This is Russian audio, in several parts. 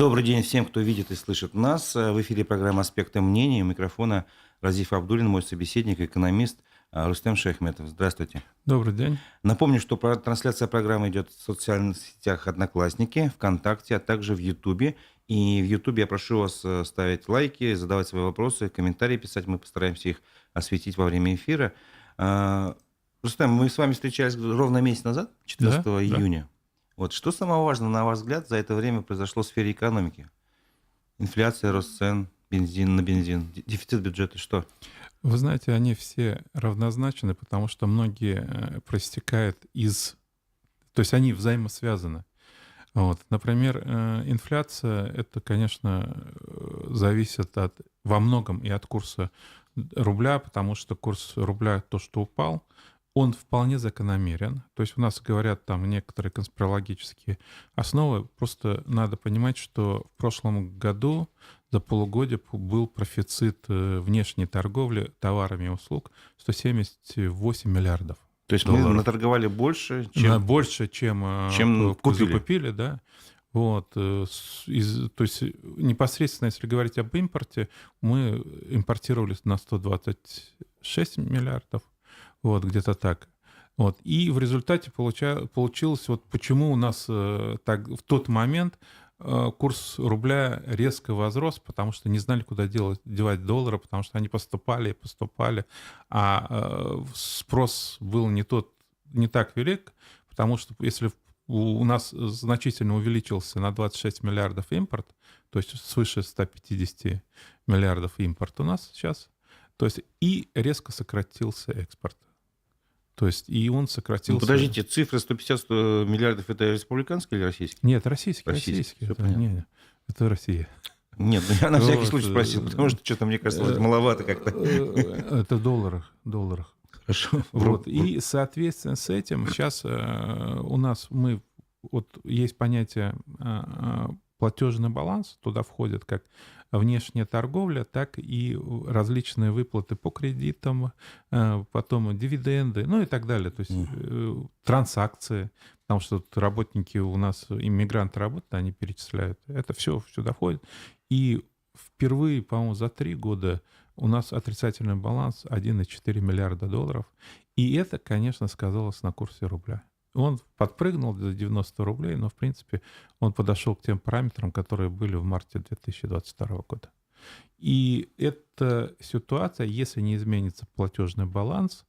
Добрый день всем, кто видит и слышит нас. В эфире программа «Аспекты мнений». У микрофона Разиф Абдуллин, мой собеседник, экономист Рустем Шаяхметов. Здравствуйте. Добрый день. Напомню, что трансляция программы идет в социальных сетях «Одноклассники», ВКонтакте, а также в Ютубе. И в Ютубе я прошу вас ставить лайки, задавать свои вопросы, комментарии писать. Мы постараемся их осветить во время эфира. Рустем, мы с вами встречались ровно месяц назад, 14 июня. Вот что самое важное, на ваш взгляд, за это время произошло в сфере экономики? Инфляция, рост цен, бензин, дефицит бюджета, что? Вы знаете, они все равнозначны, потому что многие проистекают из... То есть они взаимосвязаны. Вот. Например, инфляция, это, конечно, зависит во многом и от курса рубля, потому что курс рубля, то, что упал, он вполне закономерен. То есть у нас говорят там некоторые конспирологические основы. Просто надо понимать, что в прошлом году за полугодие был профицит внешней торговли товарами и услуг 178 миллиардов. То есть долларов. Мы наторговали больше, чем купили, да. Вот. То есть непосредственно, если говорить об импорте, мы импортировали на 126 миллиардов. Вот, где-то так. Вот. И в результате получилось, вот почему у нас так, в тот момент курс рубля резко возрос, потому что не знали, куда девать доллары, потому что они поступали, а спрос был не так велик, потому что если у нас значительно увеличился на 26 миллиардов импорт, то есть свыше 150 миллиардов импорт у нас сейчас, то есть и резко сократился экспорт. То есть и он сократился... Подождите, цифра 150 миллиардов — это республиканский или российский? Нет, российский. Это Россия. Нет, я на всякий случай спросил, потому что что-то, мне кажется, маловато как-то. Это в долларах. Хорошо. Вот. И, соответственно, с этим сейчас у нас есть понятие платежный баланс, туда входит как внешняя торговля, так и различные выплаты по кредитам, потом дивиденды, ну и так далее. То есть транзакции, потому что работники у нас, иммигранты работают, они перечисляют. Это все сюда входит. И впервые, по-моему, за 3 года у нас отрицательный баланс 1,4 миллиарда долларов. И это, конечно, сказалось на курсе рубля. Он подпрыгнул до 90 рублей, но, в принципе, он подошел к тем параметрам, которые были в марте 2022 года. И эта ситуация, если не изменится платежный баланс,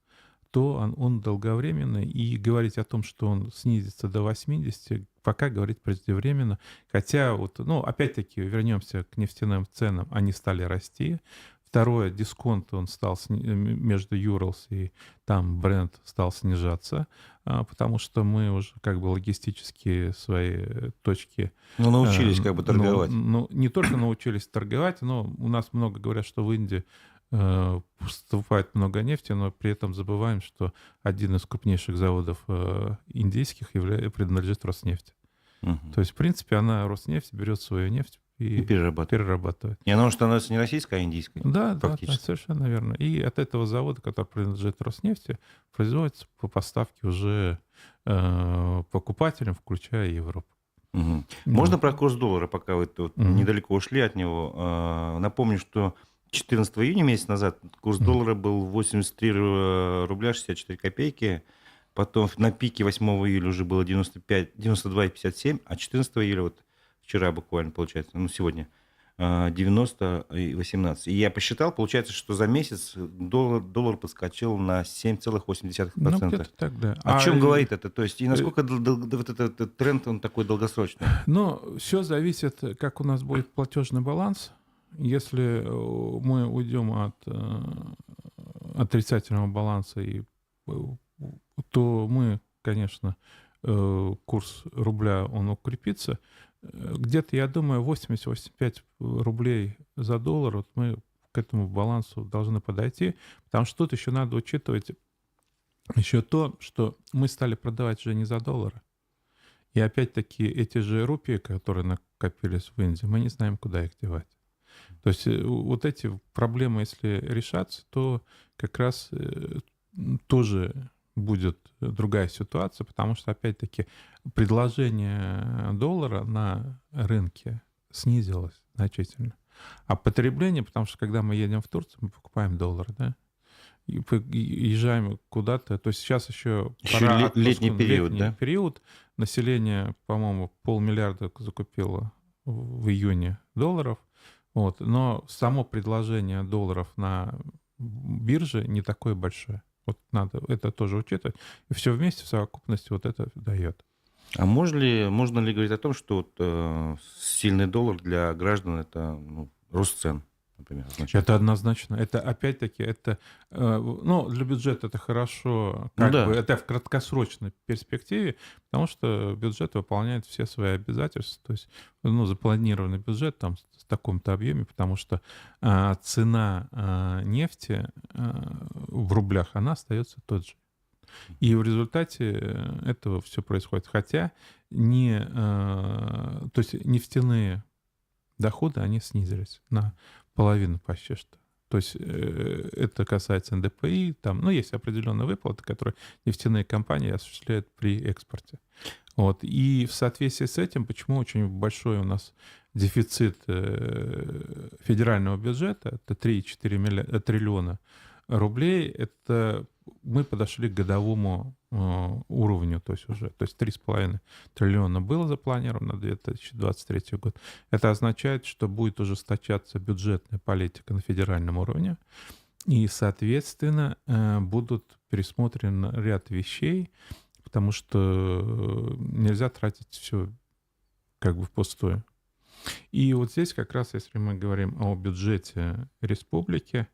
то он долговременный. И говорить о том, что он снизится до 80, пока говорить преждевременно. Хотя, опять-таки, вернемся к нефтяным ценам, они стали расти. Второе, дисконт он стал между Urals и там Brent стал снижаться, потому что мы уже логистические свои точки... научились торговать. Не только научились торговать, но у нас много говорят, что в Индии поступает много нефти, но при этом забываем, что один из крупнейших заводов индийских принадлежит Роснефти. То есть, в принципе, Роснефть берет свою нефть и перерабатывает. И она уже становится не российской, а индийской. Да, совершенно верно. И от этого завода, который принадлежит Роснефти, производится по поставке уже покупателям, включая Европу. Угу. Можно про курс доллара, пока вы недалеко ушли от него? Напомню, что 14 июня, месяц назад, курс доллара был 83 рубля 64 копейки. Потом на пике 8 июля уже было 92,57, а 14 июля, вчера буквально, получается, сегодня, 90,18. И я посчитал, получается, что за месяц доллар подскочил на 7,8%. Где-то так, да. О чем говорит это? То есть, и насколько этот тренд, он такой долгосрочный? Все зависит, как у нас будет платежный баланс. Если мы уйдем от отрицательного баланса, то мы, конечно, курс рубля, он укрепится. Где-то, я думаю, 80-85 рублей за доллар, мы к этому балансу должны подойти, потому что тут еще надо учитывать еще то, что мы стали продавать уже не за доллары. И опять-таки эти же рупии, которые накопились в Индии, мы не знаем, куда их девать. То есть эти проблемы, если решаться, то как раз тоже будет другая ситуация, потому что, опять-таки, предложение доллара на рынке снизилось значительно. А потребление, потому что когда мы едем в Турцию, мы покупаем доллар, да, и езжаем куда-то. То есть сейчас еще Еще пора летний отпуску, период, летний да? период. Население, по-моему, 500 000 закупило в июне долларов. Вот. Но само предложение долларов на бирже не такое большое. Вот надо это тоже учитывать. И все вместе в совокупности вот это дает. А можно ли говорить о том, что вот, сильный доллар для граждан это рост цен, например, означает? Это однозначно. Это опять-таки, это, ну, для бюджета это хорошо, Ну как бы да. это в краткосрочной перспективе, потому что бюджет выполняет все свои обязательства. То есть, ну, запланированный бюджет там с таком-то объеме, потому что цена нефти в рублях, она остается тот же. И в результате этого все происходит. Хотя то есть нефтяные доходы, они снизились на половину почти что. То есть это касается НДПИ, там, ну, есть определенные выплаты, которые нефтяные компании осуществляют при экспорте. Вот. И в соответствии с этим, почему очень большой у нас дефицит федерального бюджета, это 3,4 триллиона рублей, это мы подошли к годовому уровню, то есть уже, то есть 3,5 триллиона было запланировано на 2023 год. Это означает, что будет ужесточаться бюджетная политика на федеральном уровне, и, соответственно, будут пересмотрены ряд вещей, потому что нельзя тратить все как бы впустую. И вот здесь как раз, если мы говорим о бюджете республики,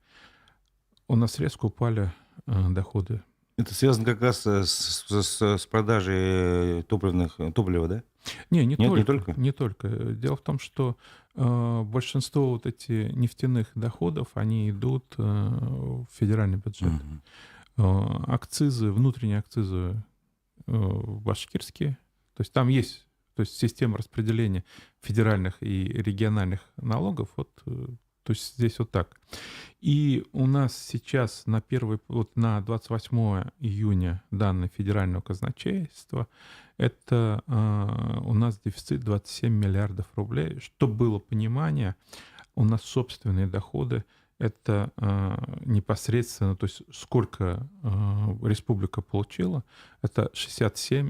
у нас резко упали доходы. Это связано как раз с продажей топлива, да? Не Нет, не только? не только. Дело в том, что большинство вот этих нефтяных доходов, они идут в федеральный бюджет. Мгм. Акцизы, внутренние акцизы башкирские, то есть там есть, то есть система распределения федеральных и региональных налогов, вот, то есть здесь вот так. И у нас сейчас на 28 июня данные федерального казначейства, это у нас дефицит 27 миллиардов рублей. Чтобы было понимание, у нас собственные доходы это непосредственно, то есть сколько республика получила, это 67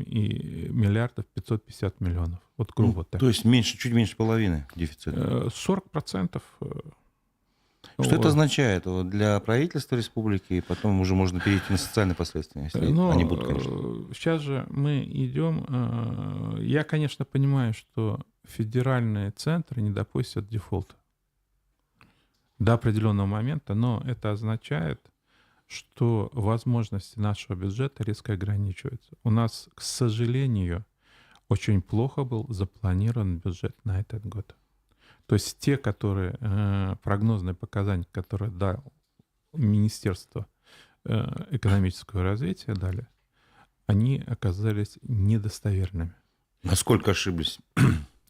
миллиардов 550 миллионов. Вот грубо так. То есть чуть меньше половины дефицита. 40%. Что это означает для правительства республики, и потом уже можно перейти на социальные последствия, если они будут, конечно. Сейчас же мы идем... Я, конечно, понимаю, что федеральные центры не допустят дефолта до определенного момента, но это означает, что возможности нашего бюджета резко ограничиваются. У нас, к сожалению, очень плохо был запланирован бюджет на этот год. То есть те, прогнозные показания, которые дал Министерство экономического развития, дали, они оказались недостоверными. Насколько ошиблись?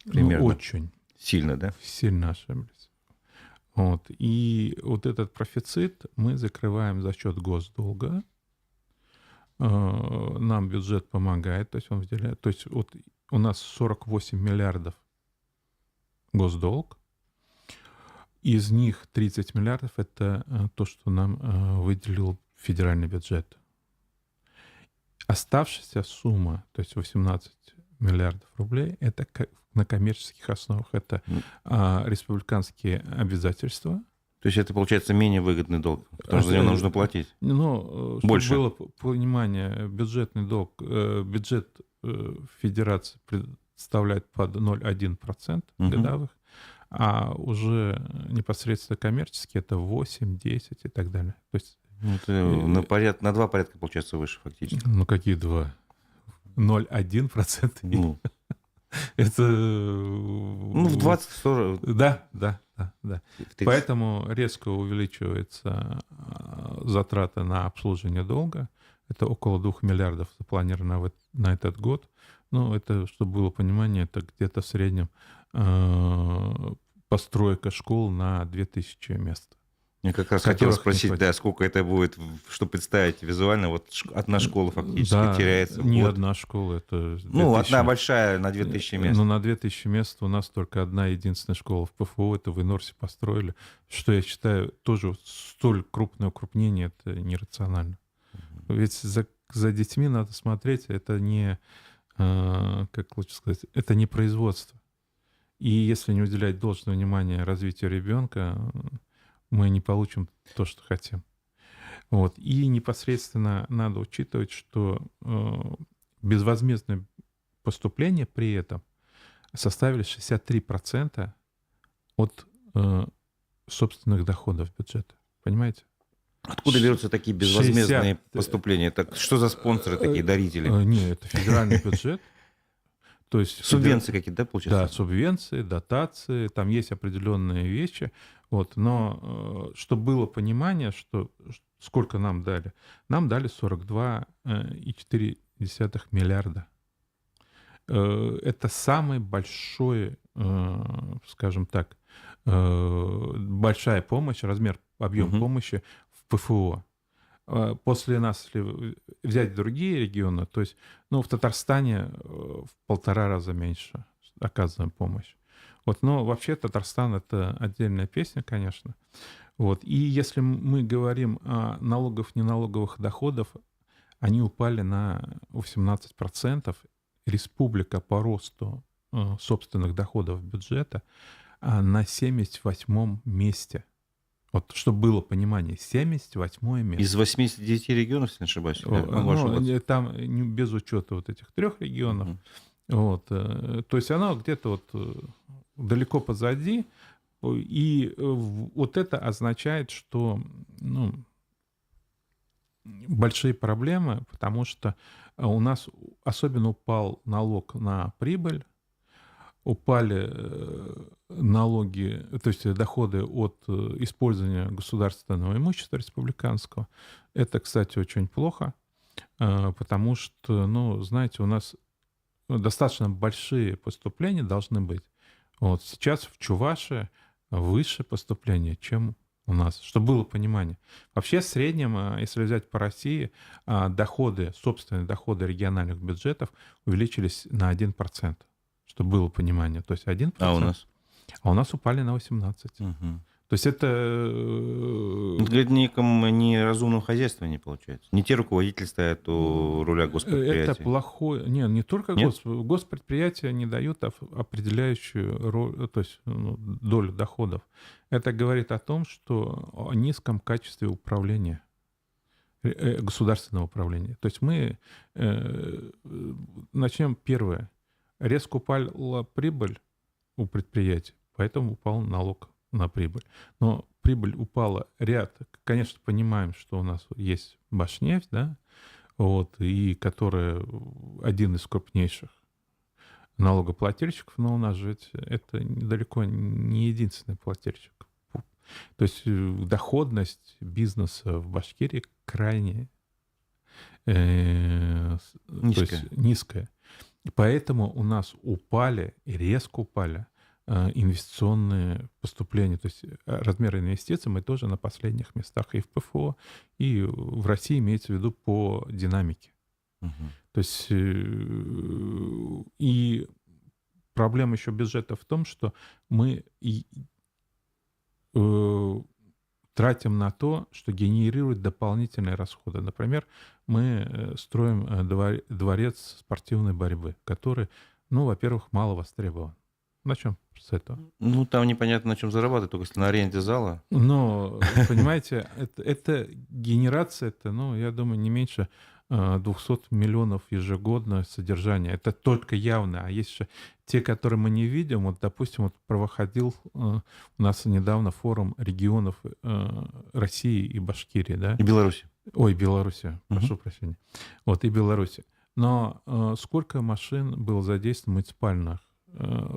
Примерно. Очень Сильно, да? сильно ошиблись. Вот. И вот этот профицит мы закрываем за счет госдолга. Нам бюджет помогает, то есть он выделяет. То есть вот у нас 48 миллиардов госдолг. Из них 30 миллиардов — это то, что нам выделил федеральный бюджет. Оставшаяся сумма, то есть 18 миллиардов рублей, это на коммерческих основах. Это республиканские обязательства. То есть это, получается, менее выгодный долг, потому что за него нужно платить. Ну, чтобы Больше. было понимание, бюджетный долг, бюджет федерации представляет под 0,1% годовых, а уже непосредственно коммерческие это 8, 10 и так далее. То есть, это на 2 порядка, получается, выше фактически. Ну, какие 2? 0,1%? Ну, это... в 20-40. Да. В 30. Поэтому резко увеличивается затраты на обслуживание долга. Это около 2 миллиардов запланировано на этот год. Ну, это, чтобы было понимание, это где-то в среднем постройка школ на 2000 мест. Я как раз хотел которых не спросить, хватит. да, сколько это будет, что представить визуально, вот одна школа фактически Да, теряется в не год. одна школа, это Ну, одна 2000. большая на 2000 мест. Ну, на 2000 мест у нас только одна единственная школа в ПФО, это в Инорсе построили, что я считаю тоже вот столь крупное укрупнение, это нерационально. Ведь за детьми надо смотреть, это не, как лучше сказать, это не производство. И если не уделять должное внимание развитию ребенка, мы не получим то, что хотим. Вот. И непосредственно надо учитывать, что безвозмездное поступление при этом составили 63% от собственных доходов бюджета. Понимаете? Откуда берутся такие безвозмездные поступления? Так что за спонсоры такие, дарители? Нет, это федеральный бюджет. То есть Субвенции какие-то, да, получается? Да, субвенции, дотации, там есть определенные вещи. Вот, но чтобы было понимание, что сколько нам дали. Нам дали 42,4 миллиарда. Это самый большой, скажем так, большая помощь, объем помощи в ПФО. После нас, если взять другие регионы, то есть, ну, в Татарстане в 1,5 раза меньше оказываем помощь. Вот, но вообще Татарстан — это отдельная песня, конечно. Вот. И если мы говорим о неналоговых доходах, они упали на 18%. Республика по росту собственных доходов бюджета на 78-м месте. Вот, чтобы было понимание, 78-е место. Из 89 регионов, если не ошибаюсь? Там без учета вот этих 3 регионов. Вот, то есть оно где-то вот далеко позади. И вот это означает, что большие проблемы, потому что у нас особенно упал налог на прибыль, упали налоги, то есть доходы от использования государственного имущества республиканского. Это, кстати, очень плохо, потому что, ну, знаете, у нас достаточно большие поступления должны быть. Вот сейчас в Чувашии выше поступления, чем у нас, чтобы было понимание. Вообще в среднем, если взять по России, собственные доходы региональных бюджетов увеличились на 1%. Чтобы было понимание. То есть 1%. А у нас? А у нас упали на 18%. То есть это... Для неком неразумного хозяйства не получается. Не те руководители стоят у руля госпредприятия. Это плохое... Не только госпредприятия не дают определяющую роль, то есть долю доходов. Это говорит о том, что о низком качестве управления, государственного управления. То есть мы начнем первое. Резко упала прибыль у предприятий, поэтому упал налог на прибыль. Но прибыль упала конечно, понимаем, что у нас есть Башнефть, да, вот, и которая один из крупнейших налогоплательщиков, но у нас же это далеко не единственный плательщик. То есть доходность бизнеса в Башкирии крайне низкая. И поэтому у нас упали, и резко упали, инвестиционные поступления. То есть размер инвестиций мы тоже на последних местах и в ПФО, и в России имеется в виду по динамике. То есть и проблема еще бюджета в том, что мы тратим на то, что генерирует дополнительные расходы. Например, мы строим дворец спортивной борьбы, который, во-первых, мало востребован. Начнем с этого. Ну, там непонятно, на чем зарабатывать, только если на аренде зала. Но, понимаете, это генерация, я думаю, не меньше 200 миллионов ежегодно содержания. Это только явно. А есть же те, которые мы не видим. Вот, допустим, проходил у нас недавно форум регионов России и Башкирии, да? И Беларуси. Ой, Беларуси, прошу прощения. Вот, и Беларуси. Но сколько машин было задействовано муниципальных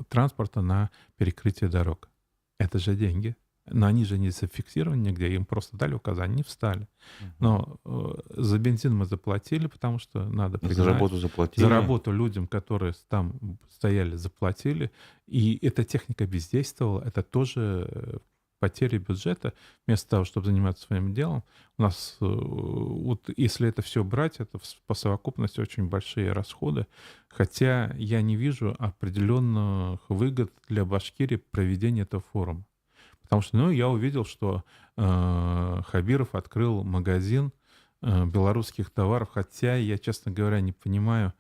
транспорта на перекрытие дорог? Это же деньги. Но они же не зафиксированы нигде, им просто дали указание, не встали. Но за бензин мы заплатили, потому что надо признать. За работу заплатили. За работу людям, которые там стояли, заплатили. И эта техника бездействовала, это тоже потери бюджета, вместо того, чтобы заниматься своим делом, у нас, вот если это все брать, это по совокупности очень большие расходы, хотя я не вижу определенных выгод для Башкирии проведения этого форума. Потому что, ну, я увидел, что Хабиров открыл магазин белорусских товаров, хотя я, честно говоря, не понимаю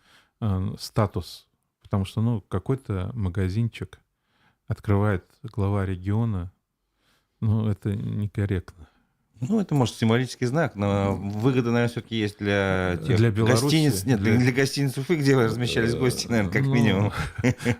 статус, потому что, ну, какой-то магазинчик открывает глава региона, ну, это некорректно. Ну, это, может, символический знак, но выгода, наверное, все-таки есть для тех Для Беларуси, гостиниц. Нет, для гостиниц Уфы, где размещались гости, наверное, как минимум.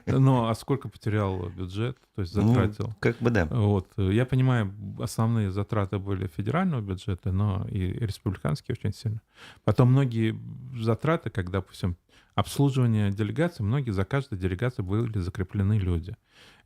Ну, а сколько потерял бюджет, то есть Ну, затратил? как бы да. Вот. Я понимаю, основные затраты были федерального бюджета, но и республиканские очень сильно. Потом многие затраты, как, допустим, обслуживание делегаций, многие за каждой делегацией были закреплены люди.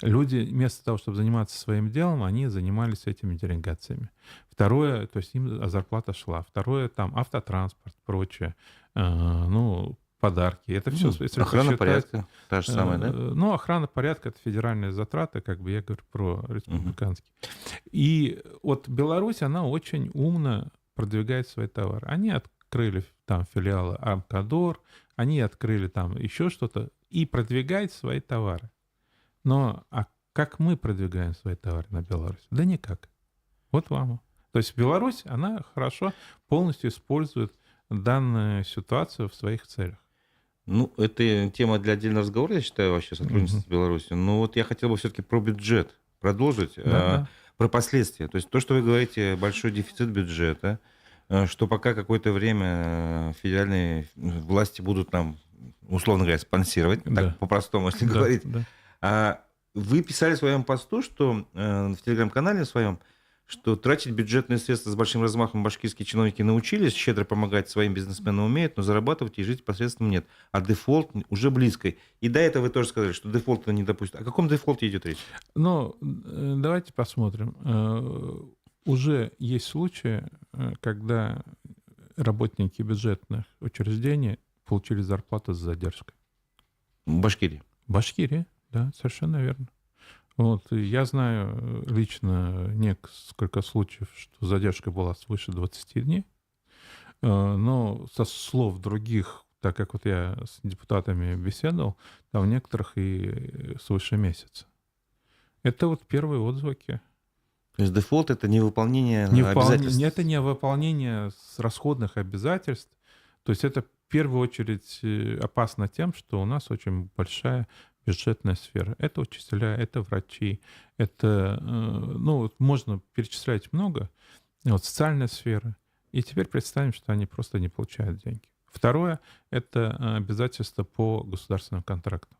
Люди вместо того, чтобы заниматься своим делом, они занимались этими делегациями. Второе, то есть им зарплата шла. Второе, там автотранспорт, прочее, ну, подарки. Это все, если Охрана посчитать, порядка, та же самая, да? ну, охрана порядка — это федеральные затраты, как бы я говорю про республиканские. И вот Беларусь, она очень умно продвигает свои товары. Они открыли там филиалы Амкадор, они открыли там еще что-то и продвигают свои товары. Но а как мы продвигаем свои товары на Беларусь? Да никак. Вот вам. То есть Беларусь, она хорошо полностью использует данную ситуацию в своих целях. Ну, это тема для отдельного разговора, я считаю, вообще сотрудничество с Беларусью. Но вот я хотел бы все-таки про бюджет продолжить, Да. про последствия. То есть то, что вы говорите, большой дефицит бюджета, что пока какое-то время федеральные власти будут нам, условно говоря, спонсировать, Да. так по-простому, если Да, говорить. да. А вы писали в своем посту, что в телеграм-канале своем, что тратить бюджетные средства с большим размахом башкирские чиновники научились, щедро помогать своим бизнесменам умеют, но зарабатывать и жить посредством нет. А дефолт уже близко. И до этого вы тоже сказали, что дефолта не допустят. О каком дефолте идет речь? Ну, давайте посмотрим. Уже есть случаи, когда работники бюджетных учреждений получили зарплату с задержкой. В Башкирии. В Башкирии, да, совершенно верно. Вот, и я знаю лично несколько случаев, что задержка была свыше 20 дней, но со слов других, так как вот я с депутатами беседовал, там в некоторых и свыше месяца. Это вот первые отзвуки. То есть дефолт — это невыполнение обязательств. Это не выполнение расходных обязательств. То есть это в первую очередь опасно тем, что у нас очень большая бюджетная сфера. Это учителя, это врачи, это, ну, вот можно перечислять много. Вот социальная сфера. И теперь представим, что они просто не получают деньги. Второе — это обязательства по государственным контрактам.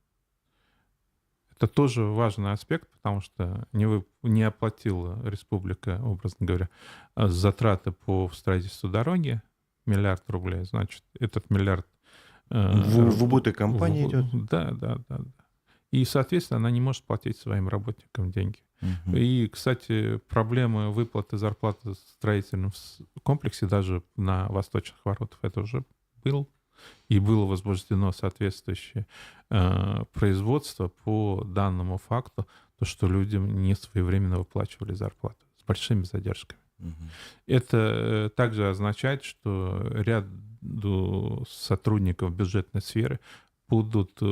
Это тоже важный аспект, потому что не оплатила республика, образно говоря, затраты по строительству дороги, 1 миллиард рублей. Значит, этот миллиард... В убыток компании идет. Да. И, соответственно, она не может платить своим работникам деньги. И, кстати, проблемы выплаты зарплаты в строительном комплексе даже на восточных воротах это уже был. И было возбуждено соответствующее производство по данному факту, то, что людям не своевременно выплачивали зарплату с большими задержками. Это также означает, что ряду сотрудников бюджетной сферы будут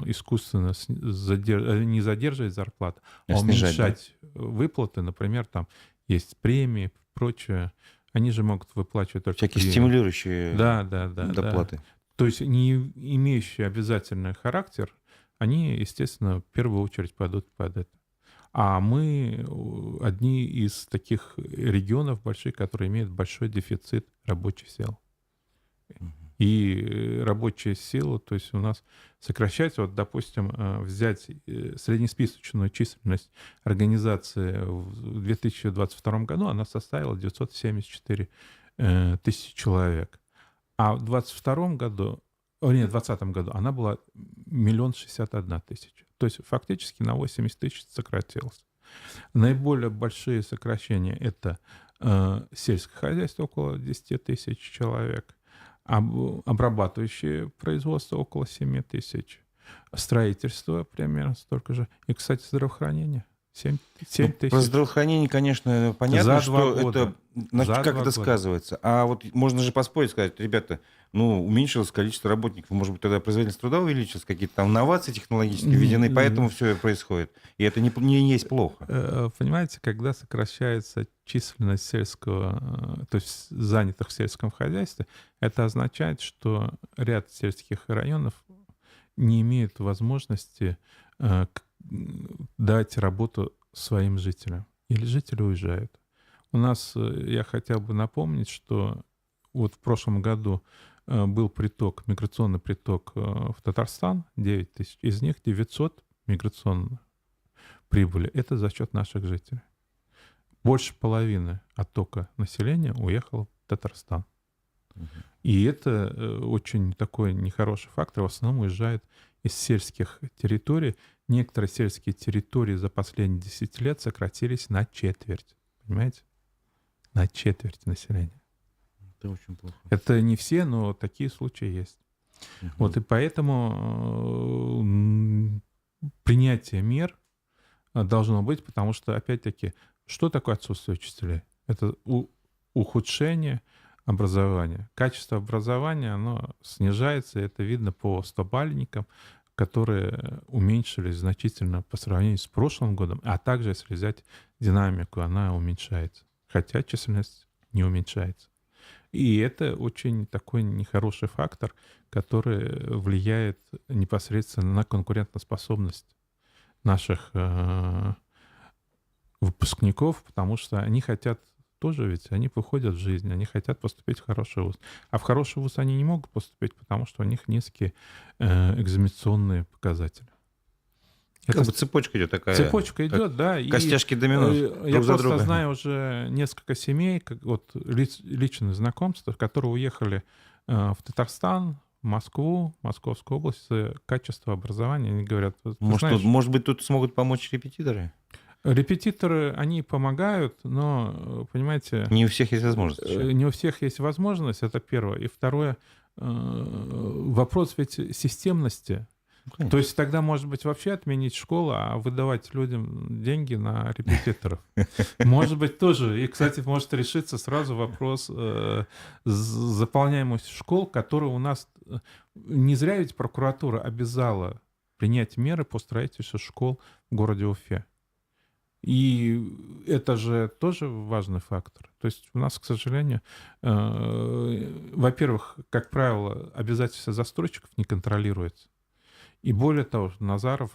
искусственно не задерживать зарплату, а уменьшать выплаты. Например, там есть премии, прочее. Они же могут выплачивать только... Всякие стимулирующие доплаты. Да. То есть не имеющие обязательный характер, они, естественно, в первую очередь пойдут под это. А мы одни из таких регионов больших, которые имеют большой дефицит рабочей силы. И рабочая сила, то есть у нас сокращается, вот, допустим, взять среднесписочную численность организации в 2022 году, она составила 974 тысячи человек. А в 2020 году она была 1 061 000. То есть фактически на 80 тысяч сократилась. Наиболее большие сокращения — это сельское хозяйство, около 10 тысяч человек, обрабатывающее производство около 7 тысяч, строительство примерно столько же, и, кстати, здравоохранение. 7 Ну, про тысяч здравоохранение, конечно, понятно, за 2 что это, года. За как 2 это года. сказывается. А вот можно же поспорить, сказать, ребята, ну, уменьшилось количество работников, может быть, тогда производительность труда увеличилась, какие-то там новации технологические введены, поэтому все происходит. И это не есть плохо. Понимаете, когда сокращается численность сельского, то есть занятых в сельском хозяйстве, это означает, что ряд сельских районов не имеют возможности дать работу своим жителям. Или жители уезжают. У нас, я хотел бы напомнить, что вот в прошлом году был приток, миграционный приток в Татарстан, 9 тысяч, из них 900 миграционных прибыли. Это за счет наших жителей. Больше половины оттока населения уехало в Татарстан. И это очень такой нехороший фактор. В основном уезжает из сельских территорий. Некоторые сельские территории за последние 10 лет сократились на четверть. Понимаете? На четверть населения. Это очень плохо. Это не все, но такие случаи есть. Вот и поэтому принятие мер должно быть, потому что, опять-таки, что такое отсутствие учителей? Это ухудшение образования. Качество образования, оно снижается, и это видно по 100-бальникам, которые уменьшились значительно по сравнению с прошлым годом, а также, если взять динамику, она уменьшается, хотя численность не уменьшается. И это очень такой нехороший фактор, который влияет непосредственно на конкурентоспособность наших выпускников, потому что они хотят тоже ведь, они выходят в жизнь, они хотят поступить в хороший вуз. А в хороший вуз они не могут поступить, потому что у них низкие экзаменационные показатели. Как бы цепочка идет такая. Цепочка идет, да. Костяшки домино Я друг за просто друга. знаю уже несколько семей, вот личные знакомства, которые уехали в Татарстан, в Москву, Московскую область, качество образования. Они говорят, Может быть, тут смогут помочь репетиторы? Репетиторы, они помогают, но, понимаете... Не у всех есть возможность. Не у всех есть возможность, это первое. И второе, вопрос ведь системности. То есть тогда, может быть, вообще отменить школу, а выдавать людям деньги на репетиторов. Может быть, тоже. И, кстати, может решиться сразу вопрос заполняемости школ, которые у нас... Не зря ведь прокуратура обязала принять меры по строительству школ в городе Уфе. И это же тоже важный фактор. То есть у нас, к сожалению, во-первых, как правило, обязательства застройщиков не контролируются. И более того, Назаров,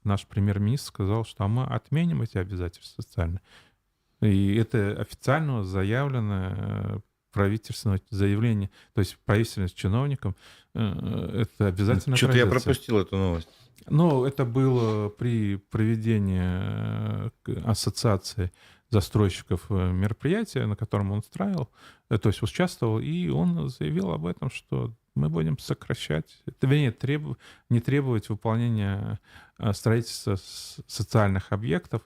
наш премьер-министр, сказал, что мы отменим эти обязательства социальные. И это официально заявлено правительственное заявление, то есть правительственным чиновникам, это обязательно. Что-то я пропустил эту новость. Ну, это было при проведении ассоциации застройщиков мероприятия, на котором он устраивал, то есть участвовал, и он заявил об этом, что мы будем сокращать, не требовать выполнения строительства социальных объектов.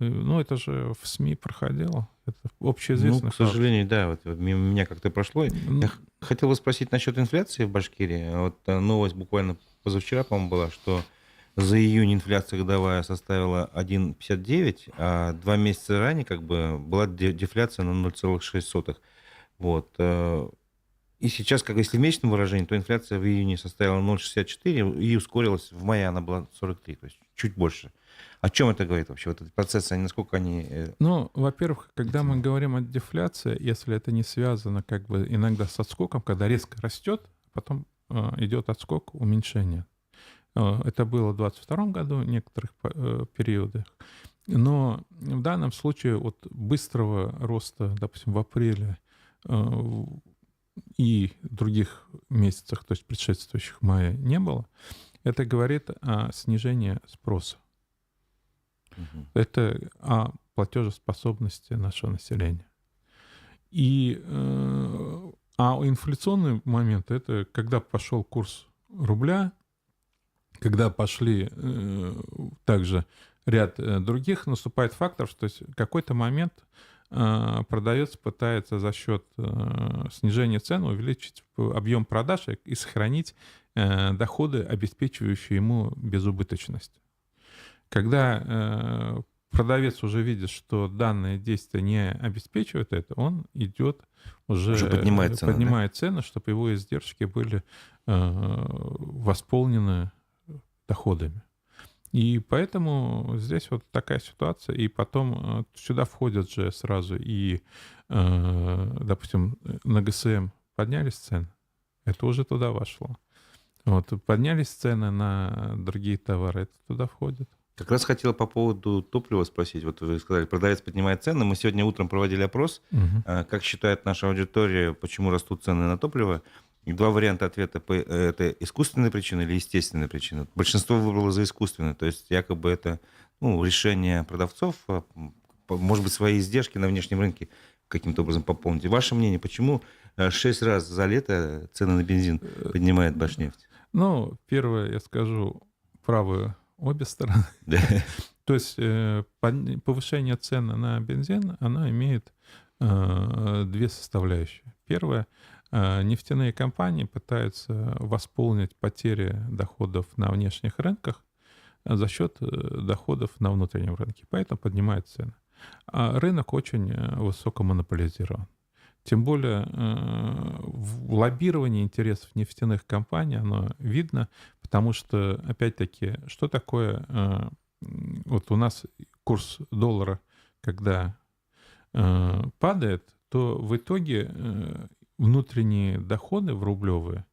Ну, это же в СМИ проходило. Это общеизвестно. Ну, к сожалению, да, вот мимо меня как-то прошло. Я хотел бы спросить насчет инфляции в Башкирии. Вот новость буквально позавчера, по-моему, была, что за июнь инфляция годовая составила 1,59, а 2 месяца ранее как бы была дефляция на 0,6. Вот. И сейчас, как если в месячном выражении, то инфляция в июне составила 0,64 и ускорилась в мае, она была 43, то есть чуть больше. О чем это говорит вообще? Вот эти процессы, насколько они... Ну, во-первых, когда мы говорим о дефляции, если это не связано как бы иногда с отскоком, когда резко растет, потом идет отскок, уменьшение. Это было в 2022 году в некоторых периодах. Но в данном случае от быстрого роста, допустим, в апреле и других месяцах, то есть предшествующих мая, не было. Это говорит о снижении спроса. Это о платежеспособности нашего населения. А инфляционный момент — это когда пошел курс рубля, когда пошли также ряд других, наступает фактор, что в какой-то момент продавец пытается за счет снижения цен увеличить объем продаж и сохранить доходы, обеспечивающие ему безубыточность. Когда продавец уже видит, что данное действие не обеспечивает это, он идет уже Уже поднимает цены, да? поднимает цены, чтобы его издержки были восполнены доходами. И поэтому здесь вот такая ситуация. И потом сюда входят же сразу и, допустим, на ГСМ поднялись цены, это уже туда вошло. Вот, поднялись цены на другие товары, это туда входит. Как раз хотел по поводу топлива спросить. Вот вы сказали, продавец поднимает цены. Мы сегодня утром проводили опрос. Мгм. Как считает наша аудитория, почему растут цены на топливо? И два варианта ответа. Это искусственная причина или естественная причина. Большинство выбрало за искусственную. То есть якобы это решение продавцов, может быть, свои издержки на внешнем рынке каким-то образом пополнить. И ваше мнение, почему 6 раз за лето цены на бензин поднимает Башнефть? Ну, первое, я скажу, правы обе стороны. Да. То есть повышение цены на бензин, оно имеет две составляющие. Первое, нефтяные компании пытаются восполнить потери доходов на внешних рынках за счет доходов на внутреннем рынке, поэтому поднимают цены. А рынок очень высоко монополизирован. Тем более в лоббировании интересов нефтяных компаний оно видно, потому что, опять-таки, что такое... Вот у нас курс доллара, когда падает, то в итоге внутренние доходы в рублевые...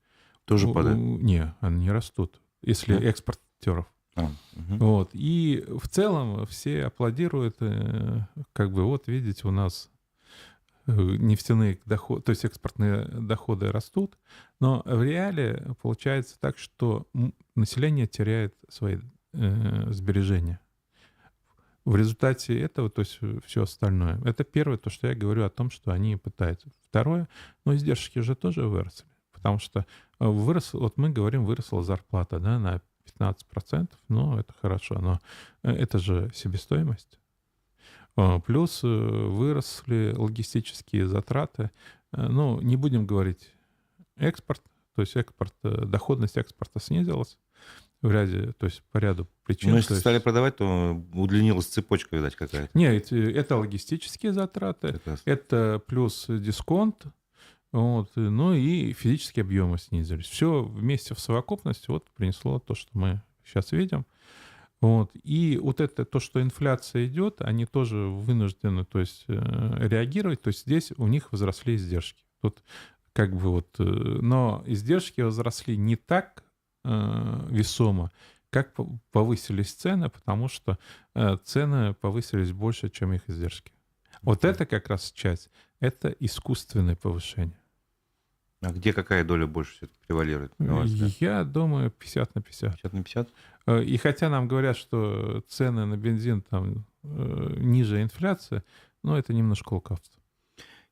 Тоже падают? Не, они не растут, если экспортеров. Вот. И в целом все аплодируют, как бы вот видите, у нас нефтяные доходы, то есть экспортные доходы растут, но в реале получается так, что население теряет свои сбережения. В результате этого, то есть все остальное. Это первое, то, что я говорю о том, что они пытаются. Второе, издержки же тоже выросли, потому что вот мы говорим, выросла зарплата, да, на 15%, это хорошо, но это же себестоимость. Плюс выросли логистические затраты. Не будем говорить экспорт, то есть доходность экспорта снизилась в ряде, то есть по ряду причин. Если стали продавать, то удлинилась цепочка, видать, какая-то. Нет, это логистические затраты, это плюс дисконт, и физические объемы снизились. Все вместе в совокупности принесло то, что мы сейчас видим. И это то, что инфляция идет, они тоже вынуждены, то есть реагировать, то есть здесь у них возросли издержки. Тут но издержки возросли не так весомо, как повысились цены, потому что цены повысились больше, чем их издержки. Это как раз часть, это искусственное повышение. А где какая доля больше все-таки превалирует? Я думаю, 50 на 50. 50 на 50? И хотя нам говорят, что цены на бензин там ниже инфляции, это немножко лукавство.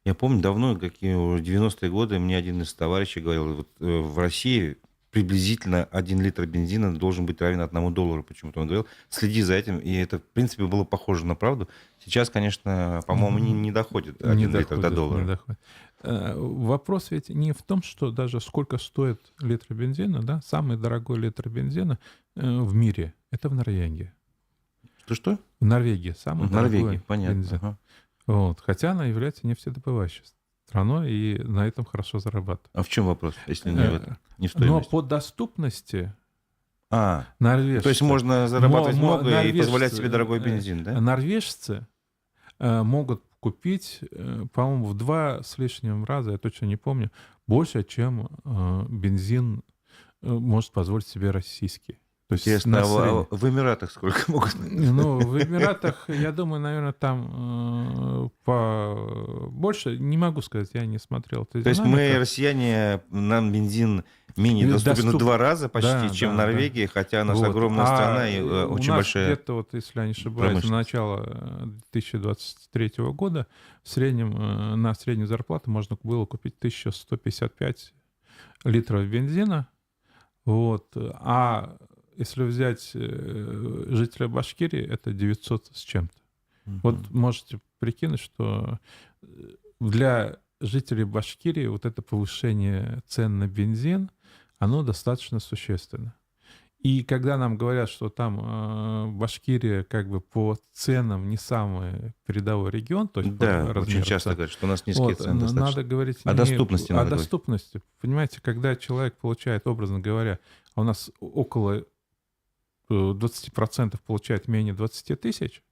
Я помню, давно, какие 90-е годы, мне один из товарищей говорил, в России приблизительно 1 литр бензина должен быть равен $1. Почему-то он говорил, следи за этим. И это, в принципе, было похоже на правду. Сейчас, конечно, по-моему, не доходит 1 литр до доллара. Не доходит. Вопрос ведь не в том, что даже сколько стоит литр бензина, да? Самый дорогой литр бензина в мире — это в Норвегии. Что? В Норвегии самый дорогой понятно. бензин. Хотя она является нефтедобывающей страной и на этом хорошо зарабатывает. А в чем вопрос, если не в стоимости? Но по доступности норвежцы... То есть можно зарабатывать много и позволять себе дорогой бензин, да? Норвежцы могут купить, по-моему, в 2 с лишним раза, я точно не помню, больше, чем бензин может позволить себе российский. То есть интересно, в Эмиратах сколько могут? В Эмиратах, я думаю, наверное, там побольше. Не могу сказать, я не смотрел. То есть мы, россияне, нам бензин менее доступен в 2 раза почти, чем в Норвегии, хотя у нас огромная страна и очень большая. Где-то, если я не ошибаюсь, на начало 2023 года на среднюю зарплату можно было купить 1155 литров бензина. А если взять жителя Башкирии, это 900 с чем-то. Можете прикинуть, что для жителей Башкирии это повышение цен на бензин, оно достаточно существенно. И когда нам говорят, что там Башкирия как бы по ценам не самый передовой регион, то есть по Да, очень размеру часто цен, говорят, что у нас низкие вот, цены достаточно. надо говорить О не доступности о надо говорить. доступности. Понимаете, когда человек получает, образно говоря, а у нас около 20% получает менее 20 тысяч,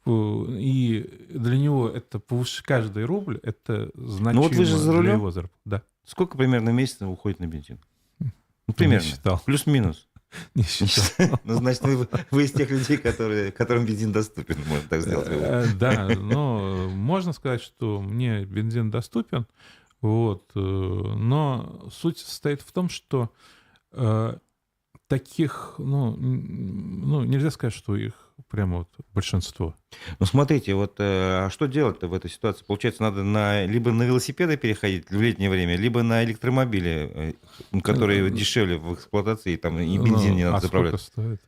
и для него это каждый рубль, это Ну вот вы же значимо за для рулем. его заработка. Да, Сколько примерно в месяц уходит на бензин? Ну, не примерно. считал, Плюс-минус. не считал. Ну, значит, вы из тех людей, которым бензин доступен, можно так сделать. Да, но можно сказать, что мне бензин доступен, вот, но суть состоит в том, что таких, нельзя сказать, что их прямо вот большинство. Ну, смотрите, вот а что делать-то в этой ситуации? Получается, надо либо на велосипеды переходить в летнее время, либо на электромобили, которые дешевле в эксплуатации, там и бензин не надо заправлять. Сколько стоит?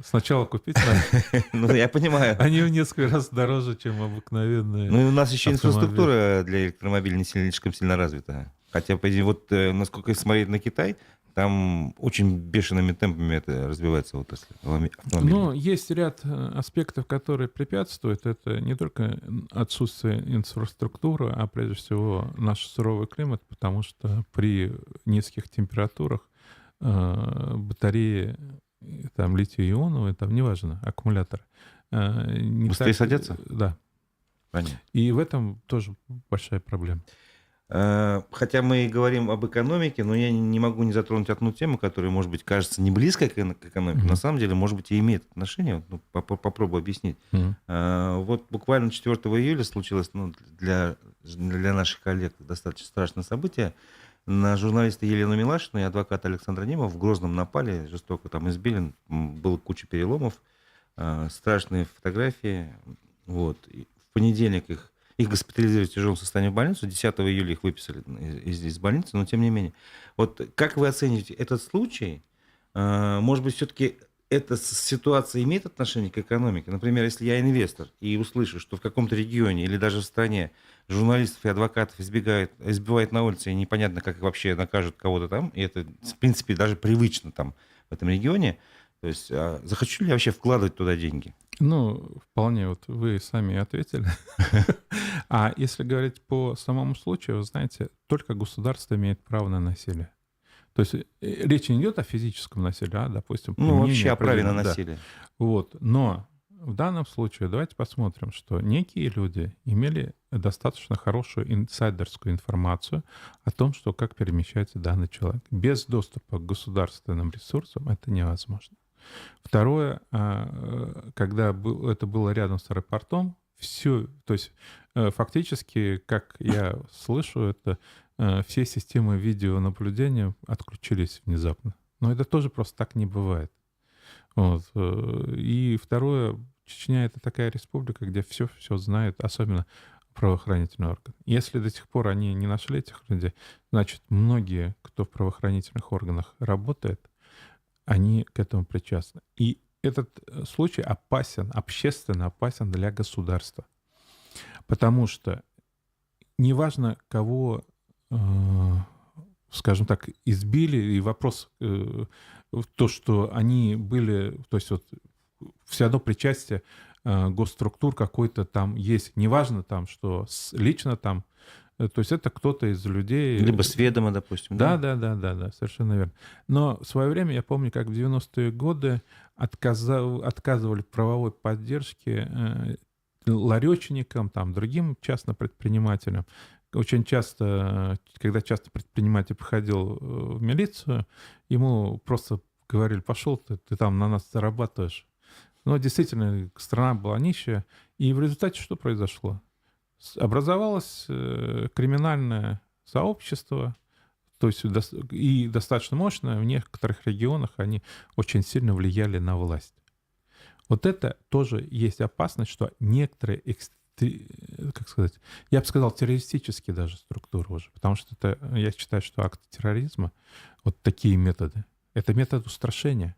Сначала купить надо. Ну, я понимаю. Они в несколько раз дороже, чем обыкновенные. Ну, и у нас еще автомобили. инфраструктура для электромобилей не слишком сильно развита. Хотя, по идее, вот насколько если смотреть на Китай, там очень бешеными темпами это развивается отрасль автомобилей. Но есть ряд аспектов, которые препятствуют. Это не только отсутствие инфраструктуры, а прежде всего наш суровый климат, потому что при низких температурах батареи, там литий-ионовые, там неважно, аккумуляторы. Быстрее садятся? Да. Понятно. И в этом тоже большая проблема. Хотя мы и говорим об экономике, но я не могу не затронуть одну тему, которая, может быть, кажется не близкой к экономике, на самом деле, может быть, и имеет отношение. Ну, попробую объяснить. Вот буквально 4 июля случилось для наших коллег достаточно страшное событие. На журналиста Елену Милашину и адвоката Александра Немова в Грозном напали, жестоко там избили, было куча переломов, страшные фотографии. Вот. И в понедельник их госпитализировали в тяжелом состоянии в больницу. 10 июля их выписали из больницы, но тем не менее. Вот как вы оцениваете этот случай? Может быть, все-таки эта ситуация имеет отношение к экономике? Например, если я инвестор и услышу, что в каком-то регионе или даже в стране журналистов и адвокатов избивают на улице, и непонятно, как вообще накажут кого-то там, и это, в принципе, даже привычно там в этом регионе, то есть захочу ли я вообще вкладывать туда деньги? Ну, вполне, вот вы сами ответили. А если говорить по самому случаю, вы знаете, только государство имеет право на насилие. То есть речь не идет о физическом насилии, а, допустим, Ну, вообще о праве на определенного, да. насилие. Вот. Но в данном случае давайте посмотрим, что некие люди имели достаточно хорошую инсайдерскую информацию о том, что как перемещается данный человек. Без доступа к государственным ресурсам это невозможно. Второе, когда это было рядом с аэропортом, все, то есть фактически, как я слышу, это все системы видеонаблюдения отключились внезапно. Но это тоже просто так не бывает. Вот. И второе, Чечня — это такая республика, где все знают, особенно правоохранительные органы. Если до сих пор они не нашли этих людей, значит, многие, кто в правоохранительных органах работает, они к этому причастны. И этот случай опасен, общественно опасен для государства. Потому что неважно, кого, скажем так, избили, и вопрос в то, что они были, то есть вот все равно причастие госструктур какой-то там есть. Неважно там, что лично там, то есть это кто-то из людей... Либо с ведома, допустим. Да, совершенно верно. Но в свое время, я помню, как в 90-е годы отказывали в правовой поддержке ларечникам, там, другим частным предпринимателям. Очень часто, когда частный предприниматель приходил в милицию, ему просто говорили: пошел ты там на нас зарабатываешь. Но действительно, страна была нищая. И в результате что произошло? Образовалось криминальное сообщество, то есть и достаточно мощное. В некоторых регионах они очень сильно влияли на власть. Вот это тоже есть опасность, что некоторые, как сказать, я бы сказал, террористические даже структуры уже, потому что это, я считаю, что акты терроризма, вот такие методы, это метод устрашения.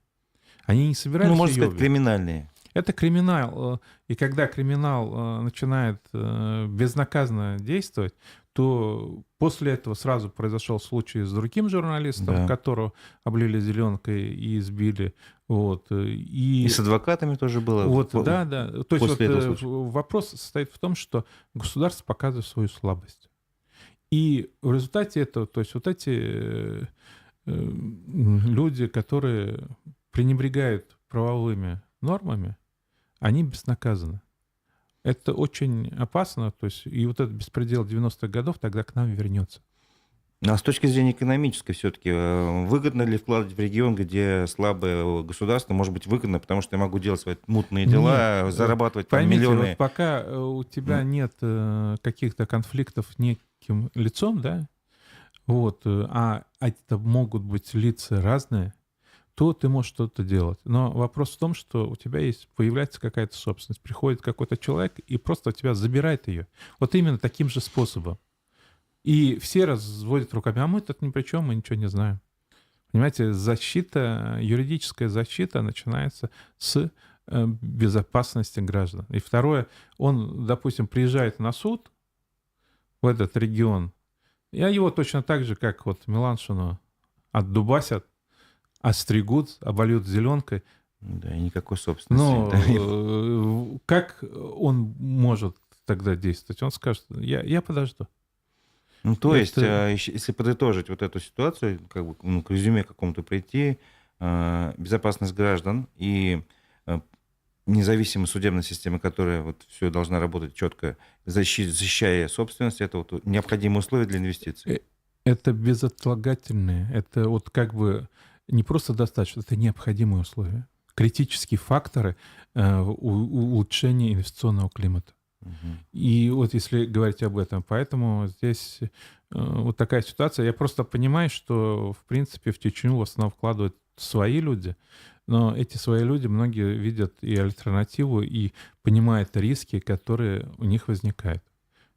Они не собираются... Ну, можно сказать, криминальные. Это криминал. И когда криминал начинает безнаказанно действовать, то после этого сразу произошел случай с другим журналистом, Да. которого облили зеленкой и избили. Вот. И с адвокатами тоже было. Вот, да, да. То есть вот, после этого случая. вопрос состоит в том, что государство показывает свою слабость. И в результате этого, то есть вот эти люди, которые пренебрегают правовыми нормами, они безнаказаны. Это очень опасно, то есть и вот этот беспредел 90-х годов тогда к нам вернется. А с точки зрения экономической все-таки, выгодно ли вкладывать в регион, где слабое государство? Может быть, выгодно, потому что я могу делать свои мутные дела, Нет, зарабатывать там поймите, миллионы. вот пока у тебя нет каких-то конфликтов неким лицом, да, вот, а это могут быть лица разные, то ты можешь что-то делать. Но вопрос в том, что у тебя появляется какая-то собственность, приходит какой-то человек и просто у тебя забирает ее. Вот именно таким же способом. И все разводят руками, а мы тут ни при чем, мы ничего не знаем. Понимаете, защита, юридическая защита начинается с безопасности граждан. И второе, он, допустим, приезжает на суд в этот регион, и его точно так же, как вот Миланшину, отдубасят, остригут, обольют зеленкой. Да, и никакой собственности. Но как он может тогда действовать? Он скажет, я подожду. Ну, то есть, Это- если подытожить вот эту ситуацию, как бы к резюме какому-то прийти, безопасность граждан и независимая судебная система, которая вот все должна работать четко, защищая собственность, это вот необходимые условия для инвестиций. Это безотлагательные, это вот как бы не просто достаточно, это необходимые условия. Критические факторы улучшения инвестиционного климата. Мгм. И вот если говорить об этом, поэтому здесь вот такая ситуация. Я просто понимаю, что, в принципе, в Чечню в основном вкладывают свои люди, но эти свои люди, многие видят и альтернативу, и понимают риски, которые у них возникают.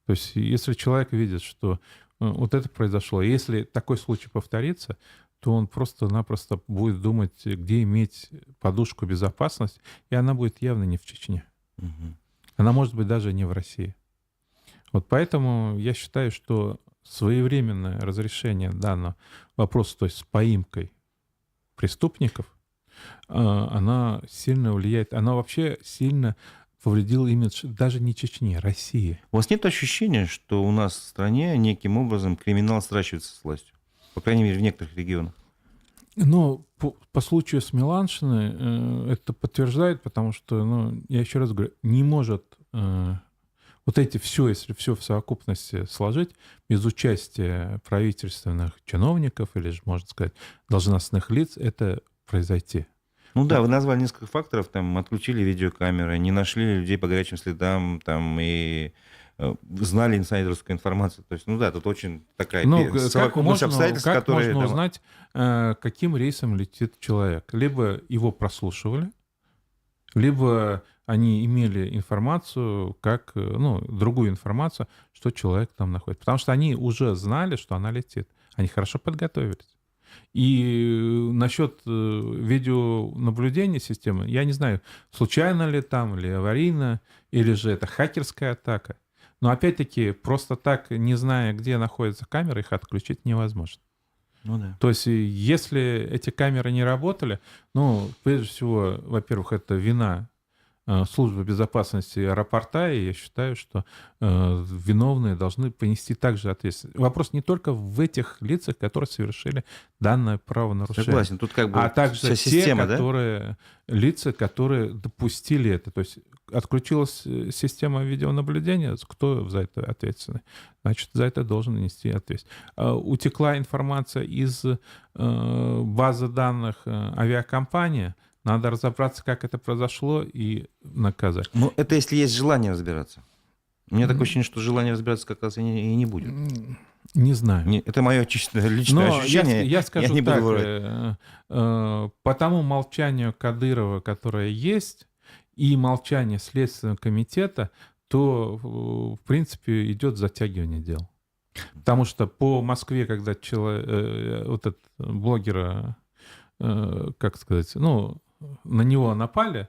То есть если человек видит, что вот это произошло, и если такой случай повторится, то он просто-напросто будет думать, где иметь подушку безопасности, и она будет явно не в Чечне. Мгм. Она может быть даже не в России. Вот поэтому я считаю, что своевременное разрешение данного вопроса, то есть с поимкой преступников, она сильно влияет, она вообще сильно повредила имидж даже не Чечни, а России. У вас нет ощущения, что у нас в стране неким образом криминал сращивается с властью? По крайней мере, в некоторых регионах. Но по случаю с Миланшиной это подтверждает, потому что, ну, я еще раз говорю, не может вот эти все, если все в совокупности сложить, без участия правительственных чиновников или же, можно сказать, должностных лиц, это произойти. Ну да, вы назвали несколько факторов, там отключили видеокамеры, не нашли людей по горячим следам, там и знали инсайдерскую информацию. То есть, ну да, тут очень такая Ну, как совокупность обстоятельств, как которые... можно там- узнать, каким рейсом летит человек? Либо его прослушивали, либо они имели информацию, как, ну, другую информацию, что человек там находится. Потому что они уже знали, что она летит. Они хорошо подготовились. И насчет видеонаблюдения системы, я не знаю, случайно ли там, или аварийно, или же это хакерская атака. Но опять-таки, просто так, не зная, где находится камера, их отключить невозможно. Ну да. То есть, если эти камеры не работали, ну, прежде всего, во-первых, это вина службы безопасности аэропорта, и я считаю, что виновные должны понести также ответственность. Вопрос не только в этих лицах, которые совершили данное правонарушение, Согласен, тут как бы а также вся те, система, да? которые, лица, которые допустили это. То есть отключилась система видеонаблюдения, кто за это ответственный? Значит, за это должен нести ответственность. Утекла информация из базы данных авиакомпании, надо разобраться, как это произошло, и наказать. Ну, это если есть желание разбираться. У меня такое ощущение, что желания разбираться как раз и не будет. Не знаю. Это мое чисто личное Но ощущение. я скажу не буду так, врать. по тому молчанию Кадырова, которое есть, и молчание Следственного комитета, то, в принципе, идет затягивание дел. Потому что по Москве, когда вот этот блогера, как сказать, ну, на него напали,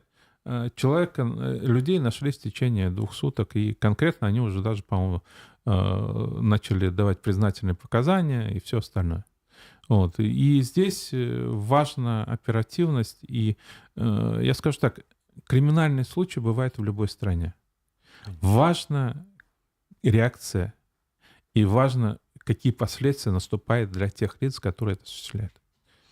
людей нашли в течение 2 суток, и конкретно они уже даже, по-моему, начали давать признательные показания и все остальное. Вот. И здесь важна оперативность, и я скажу так, криминальный случай бывает в любой стране. Важна реакция, и важно, какие последствия наступают для тех лиц, которые это осуществляют.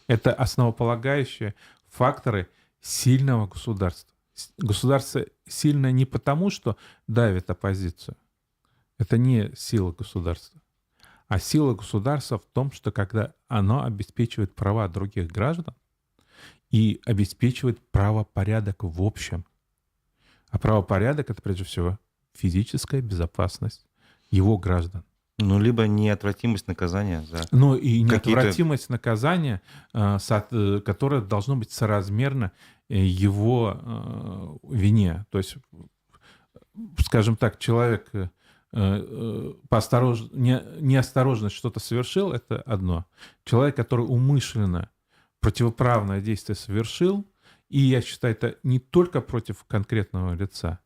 Это основополагающие факторы сильного государства. Государство сильное не потому, что давит оппозицию. Это не сила государства. А сила государства в том, что когда оно обеспечивает права других граждан и обеспечивает правопорядок в общем. А правопорядок — это прежде всего физическая безопасность его граждан. Ну, либо неотвратимость наказания за Но и какие-то... неотвратимость наказания, которое должно быть соразмерно его вине. То есть, скажем так, человек неосторожно что-то совершил, это одно. Человек, который умышленно противоправное действие совершил, и я считаю, это не только против конкретного лица,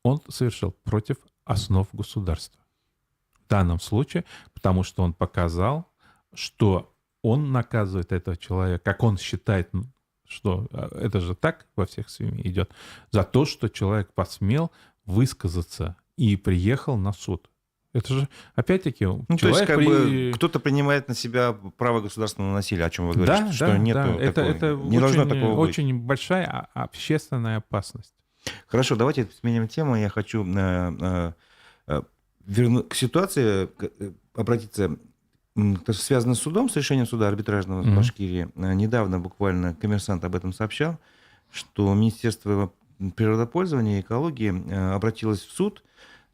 он совершил против основ государства. В данном случае, потому что он показал, что он наказывает этого человека, как он считает, что это же так во всех семьях идет, за то, что человек посмел высказаться и приехал на суд. Это же, опять-таки, Ну, то есть, человек как бы, кто-то принимает на себя право государственного насилия, о чем вы говорите, Да, что да, нету да. такого, Это не должно очень, такого быть. очень большая общественная опасность. Хорошо, давайте сменим тему. Я хочу к ситуации обратиться, связано с судом, с решением суда арбитражного в Башкирии. Недавно буквально «Коммерсант» об этом сообщал, что Министерство природопользования и экологии обратилось в суд,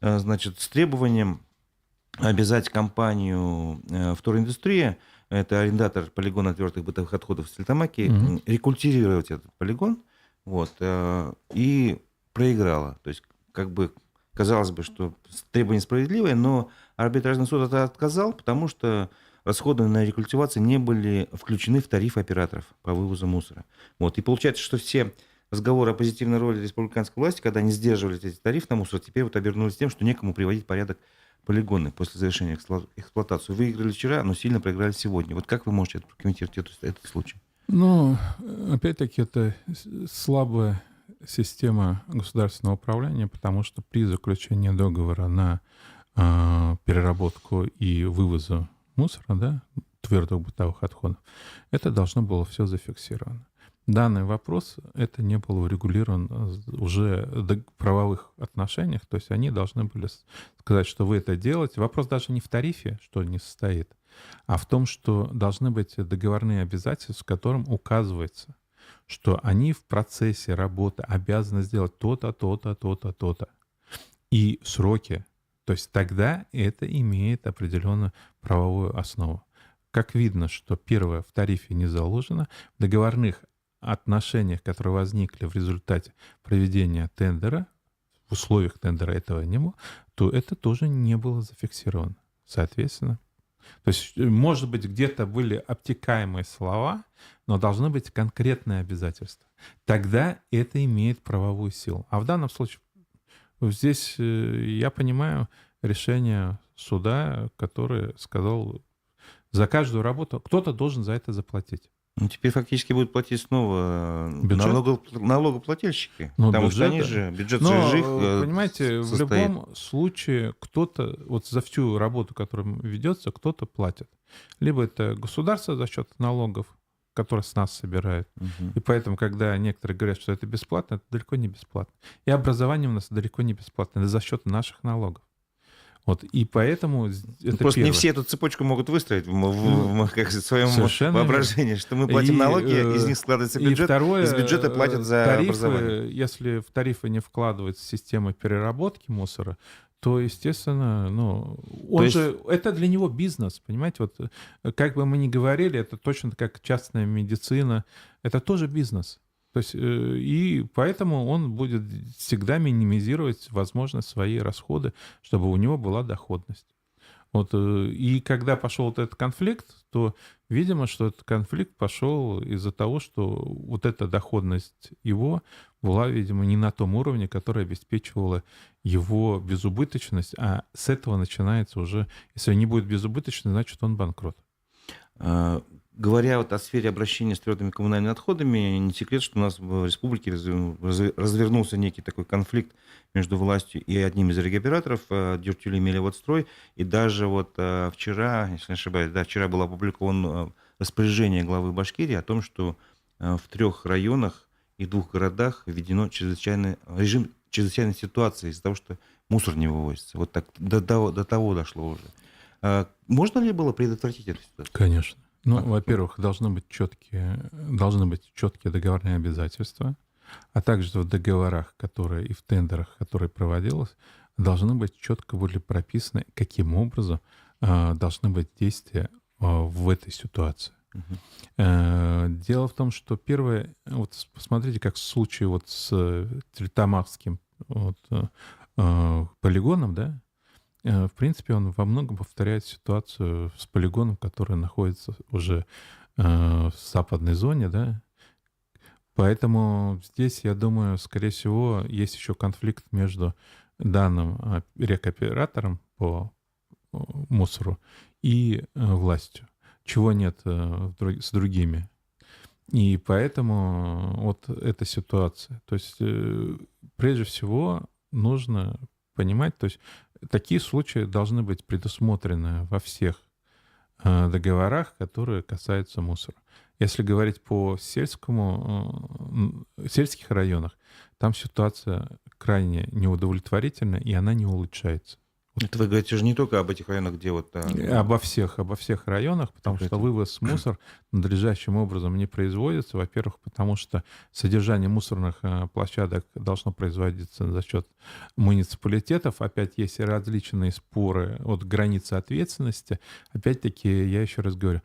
значит, с требованием обязать компанию «Вториндустрия», это арендатор полигона твердых бытовых отходов в Стерлитамаке, рекультивировать этот полигон, вот, и проиграла. То есть, как бы, казалось бы, что требование справедливое, но арбитражный суд это отказал, потому что расходы на рекультивацию не были включены в тариф операторов по вывозу мусора. Вот. И получается, что все разговоры о позитивной роли республиканской власти, когда они сдерживали эти тарифы на мусор, теперь вот обернулись тем, что некому приводить в порядок полигоны после завершения эксплуатации. Выиграли вчера, но сильно проиграли сегодня. Вот как вы можете прокомментировать этот случай? Ну, опять-таки, это слабая система государственного управления, потому что при заключении договора на переработку и вывозу мусора, да, твердых бытовых отходов, это должно было все зафиксировано. Данный вопрос, это не было урегулирован уже в правовых отношениях, то есть они должны были сказать, что вы это делаете. Вопрос даже не в тарифе, что не состоит, а в том, что должны быть договорные обязательства, в котором указывается, что они в процессе работы обязаны сделать то-то, то-то, то-то, то-то. И сроки. То есть тогда это имеет определенную правовую основу. Как видно, что первое в тарифе не заложено, в договорных отношениях, которые возникли в результате проведения тендера, в условиях тендера этого не было, то это тоже не было зафиксировано. Соответственно, то есть, может быть, где-то были обтекаемые слова, но должны быть конкретные обязательства. Тогда это имеет правовую силу. А в данном случае здесь я понимаю решение суда, который сказал, за каждую работу кто-то должен за это заплатить. Ну, теперь фактически будут платить снова налогоплательщики, Ну, потому что бюджет, они да. же, бюджет Но, же их понимаете, в состоит. любом случае кто-то, вот за всю работу, которая ведется, кто-то платит. Либо это государство за счет налогов, которые с нас собирают. И поэтому, когда некоторые говорят, что это бесплатно, это далеко не бесплатно. И образование у нас далеко не бесплатно, это за счет наших налогов. Вот, и поэтому это Просто первое. не все эту цепочку могут выстроить в своем Совершенно воображении, что мы платим налоги, из них складывается И бюджет, второе, из бюджета платят за тарифы, образование. если в тарифы не вкладывается система переработки мусора, то, естественно, это для него бизнес, понимаете? Вот, как бы мы ни говорили, это точно как частная медицина, это тоже бизнес. То есть, и поэтому он будет всегда минимизировать, возможно, свои расходы, чтобы у него была доходность. Вот, и когда пошел вот этот конфликт, то, видимо, что этот конфликт пошел из-за того, что вот эта доходность его была, видимо, не на том уровне, который обеспечивала его безубыточность, а с этого начинается уже, если не будет безубыточности, значит, он банкрот. Говоря вот о сфере обращения с твердыми коммунальными отходами, не секрет, что у нас в республике развернулся некий такой конфликт между властью и одним из регоператоров, Дюртюли Мелиеводстрой. И даже вот вчера, если не ошибаюсь, да, вчера было опубликовано распоряжение главы Башкирии о том, что в 3 районах и 2 городах введено режим чрезвычайной ситуации из-за того, что мусор не вывозится. Вот так до того дошло уже. Можно ли было предотвратить эту ситуацию? Конечно. Ну, во-первых, должны быть четкие договорные обязательства, а также в договорах, которые и в тендерах, которые проводилось, должны быть четко были прописаны, каким образом должны быть действия в этой ситуации. Дело в том, что первое, вот посмотрите, как в случае вот с Тельтамакским полигоном, да, в принципе, он во многом повторяет ситуацию с полигоном, который находится уже в западной зоне, да. Поэтому здесь, я думаю, скорее всего, есть еще конфликт между данным рекоператором по мусору и властью, чего нет с другими. И поэтому вот эта ситуация. То есть, прежде всего, нужно понимать, то есть такие случаи должны быть предусмотрены во всех договорах, которые касаются мусора. Если говорить по сельских районах, там ситуация крайне неудовлетворительна, и она не улучшается. Это вы говорите же не только об этих районах, где вот... Обо всех районах, потому что вывоз мусор надлежащим образом не производится. Во-первых, потому что содержание мусорных площадок должно производиться за счет муниципалитетов. Опять есть различные споры от границы ответственности. Опять-таки, я еще раз говорю,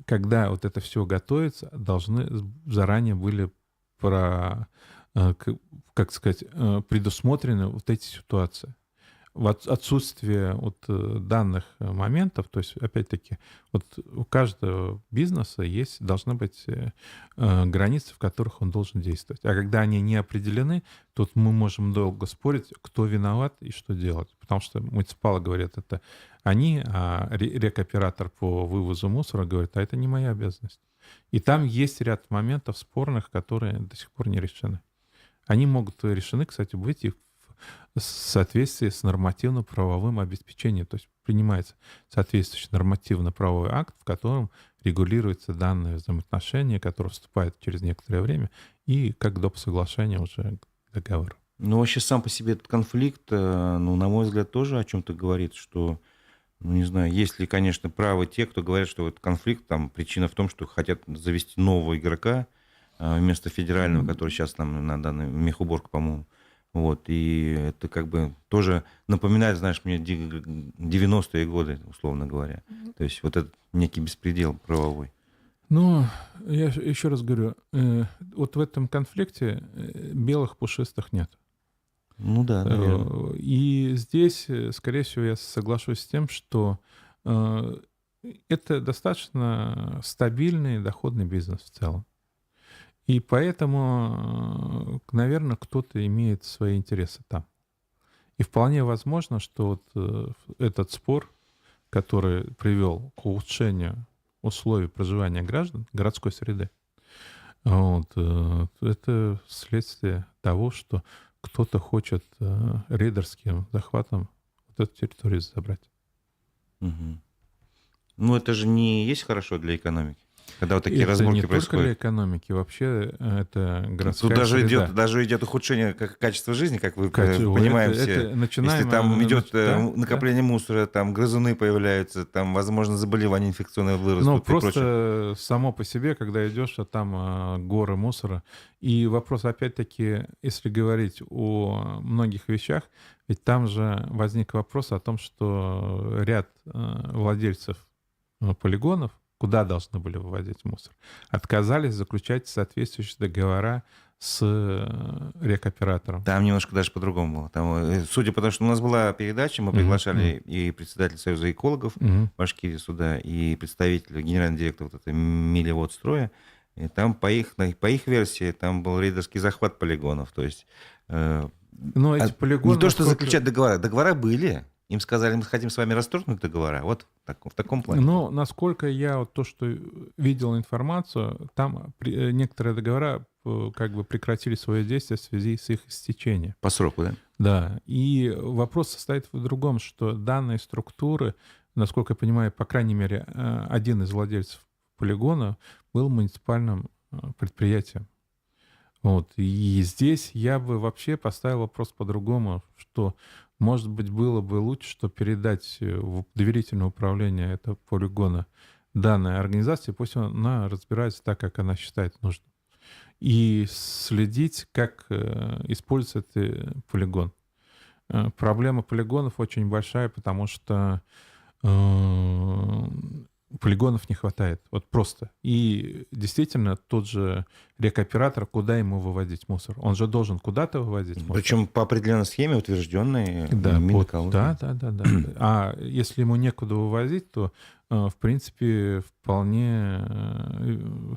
когда вот это все готовится, должны заранее были предусмотрены вот эти ситуации. В отсутствие вот данных моментов, то есть, опять-таки, вот у каждого бизнеса должны быть границы, в которых он должен действовать. А когда они не определены, тут мы можем долго спорить, кто виноват и что делать. Потому что муниципалы говорят, это они, а рекоператор по вывозу мусора говорит, а это не моя обязанность. И там есть ряд моментов спорных, которые до сих пор не решены. Они могут решены, кстати, быть и в соответствии с нормативно-правовым обеспечением. То есть принимается соответствующий нормативно-правовой акт, в котором регулируются данные взаимоотношения, которые вступают через некоторое время, и как доп. Соглашение уже к договору. Ну, вообще сам по себе этот конфликт, ну, на мой взгляд, тоже о чем-то говорит, что, ну, не знаю, есть ли, конечно, правы те, кто говорят, что этот конфликт, там, причина в том, что хотят завести нового игрока вместо федерального, который сейчас там на данный мехуборг, по-моему. Вот, и это как бы тоже напоминает, знаешь, мне 90-е годы, условно говоря. То есть вот этот некий беспредел правовой. Ну, я еще раз говорю, вот в этом конфликте белых пушистых нет. Ну да, наверное. И здесь, скорее всего, я соглашусь с тем, что это достаточно стабильный доходный бизнес в целом. И поэтому, наверное, кто-то имеет свои интересы там. И вполне возможно, что вот этот спор, который привел к улучшению условий проживания граждан, городской среды, вот, это следствие того, что кто-то хочет рейдерским захватом вот эту территорию забрать. Угу. Ну, это же не есть хорошо для экономики, когда вот такие это разборки не только происходят. для экономики, вообще это городская Тут среда. даже идет ухудшение качества жизни, как вы Качество, понимаем это все. Если там идет накопление мусора, там грызуны появляются, там, возможно, заболевания инфекционные вырастут. Ну, и прочее. просто само по себе, когда идешь, а там горы мусора. И вопрос, опять-таки, если говорить о многих вещах, ведь там же возник вопрос о том, что ряд владельцев полигонов, куда должны были вывозить мусор, отказались заключать соответствующие договора с рекоператором. Там немножко даже по-другому было. Там, судя по тому, что у нас была передача, мы приглашали и председателя Союза экологов Башкирии сюда, и представителя, генерального директора вот этой Мелиеводстроя. И там по их версии там был рейдерский захват полигонов. То есть Но эти не полигоны, то, что насколько... заключать договора. Договора были. Им сказали, мы хотим с вами расторгнуть договора. Вот в таком плане. Но насколько я вот то, что видел информацию, там некоторые договора как бы прекратили свое действие в связи с их истечением. По сроку, да? Да, и вопрос состоит в другом, что данные структуры, насколько я понимаю, по крайней мере, один из владельцев полигона был муниципальным предприятием. Вот. И здесь я бы вообще поставил вопрос по-другому, что, может быть, было бы лучше, что передать в доверительное управление этого полигона данной организации, пусть она разбирается так, как она считает нужным. И следить, как используется этот полигон. Проблема полигонов очень большая, потому что полигонов не хватает. Вот просто. И действительно, тот же рекоператор, куда ему выводить мусор? Он же должен куда-то выводить мусор. Причем по определенной схеме, утвержденной Да, Минэкологией. да. А если ему некуда вывозить, то, в принципе, вполне...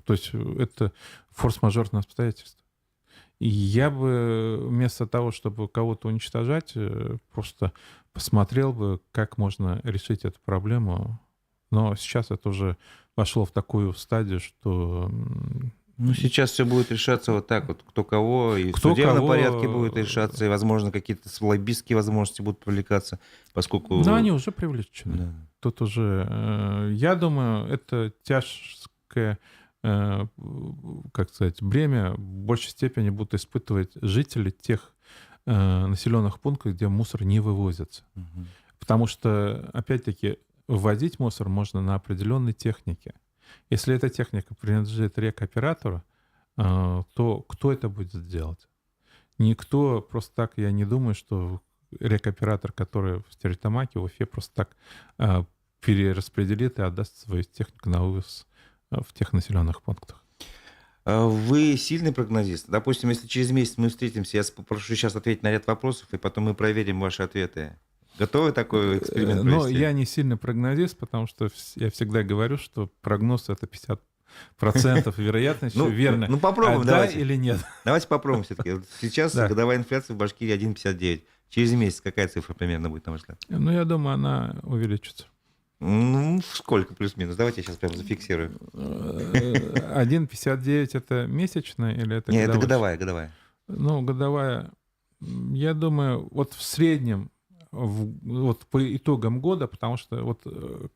То есть это форс-мажорное обстоятельство. И я бы вместо того, чтобы кого-то уничтожать, просто посмотрел бы, как можно решить эту проблему. Но сейчас это уже вошло в такую стадию, что... Ну, сейчас все будет решаться вот так вот, кто кого, и в Кто судебном кого, порядке будет решаться, и, возможно, какие-то лоббистские возможности будут привлекаться, поскольку... Ну, они уже привлечены. Да. Тут уже, я думаю, это тяжкое, как сказать, бремя в большей степени будут испытывать жители тех населенных пунктов, где мусор не вывозится. Мгм. Потому что, опять-таки, ввозить мусор можно на определенной технике. Если эта техника принадлежит рекоператору, то кто это будет делать? Никто просто так, я не думаю, что рекоператор, который в Стерлитамаке, в Уфе, просто так перераспределит и отдаст свою технику на вывоз в тех населенных пунктах. Вы сильный прогнозист? Допустим, если через месяц мы встретимся, я попрошу сейчас ответить на ряд вопросов, и потом мы проверим ваши ответы. Готовы такой эксперимент Но провести? я не сильный прогнозист, потому что я всегда говорю, что прогноз — это 50% вероятность, что верно. Ну, попробуем, Да давайте. или нет? Давайте попробуем все-таки. Сейчас Да. годовая инфляция в Башкирии 1,59. Через месяц какая цифра примерно будет, на ваш взгляд? Ну, я думаю, она увеличится. Ну, сколько плюс-минус? Давайте я сейчас прямо зафиксирую. 1,59 — это месячная или это Нет, это годовая? годовая. Ну, годовая, я думаю, вот в среднем, вот по итогам года, потому что вот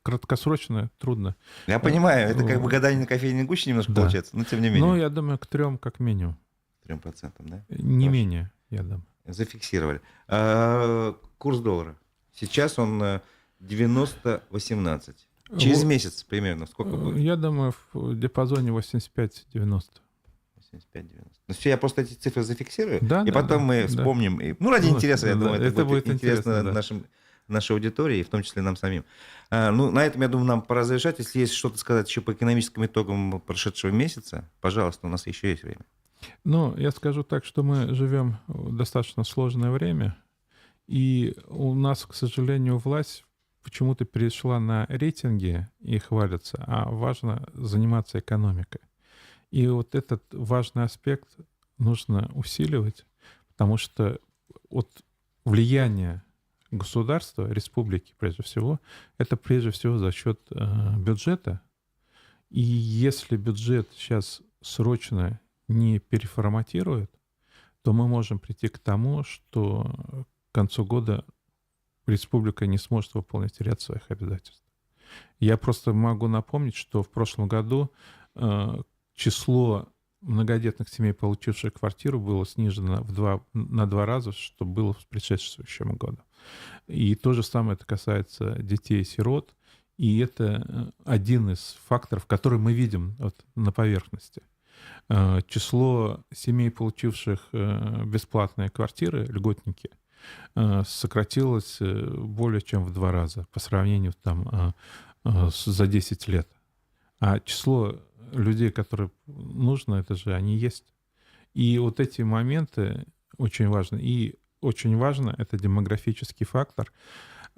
краткосрочно трудно. Я понимаю, это как бы гадание на кофейной гуще немножко Да. получается, но тем не Ну, менее. я думаю, к 3 как минимум. 3%, да? Не Хорошо. менее, я думаю. Зафиксировали. Курс доллара. Сейчас он 90,18. Через Вот. месяц примерно сколько будет? Я думаю, в диапазоне 85-90. 85-90. Ну все, я просто эти цифры зафиксирую, Да, и да, потом да, мы да. вспомним. Ну, ради Ну, интереса, я да, думаю, это будет интересно, да. нашей аудитории, и в том числе нам самим. Ну, на этом, я думаю, нам пора завершать. Если есть что-то сказать еще по экономическим итогам прошедшего месяца, пожалуйста, у нас еще есть время. Ну, я скажу так, что мы живем в достаточно сложное время, и у нас, к сожалению, власть почему-то перешла на рейтинги и хвалится, а важно заниматься экономикой. И вот этот важный аспект нужно усиливать, потому что вот влияние государства, республики прежде всего, это прежде всего за счет бюджета. И если бюджет сейчас срочно не переформатирует, то мы можем прийти к тому, что к концу года республика не сможет выполнить ряд своих обязательств. Я просто могу напомнить, что в прошлом году число многодетных семей, получивших квартиру, было снижено на 2 раза, что было в предшествующем году. И то же самое это касается детей-сирот. И это один из факторов, который мы видим вот на поверхности. Число семей, получивших бесплатные квартиры, льготники, сократилось более чем в 2 раза по сравнению там, за 10 лет. А число людей, которые нужно, это же они есть. И вот эти моменты очень важны. И очень важно это демографический фактор,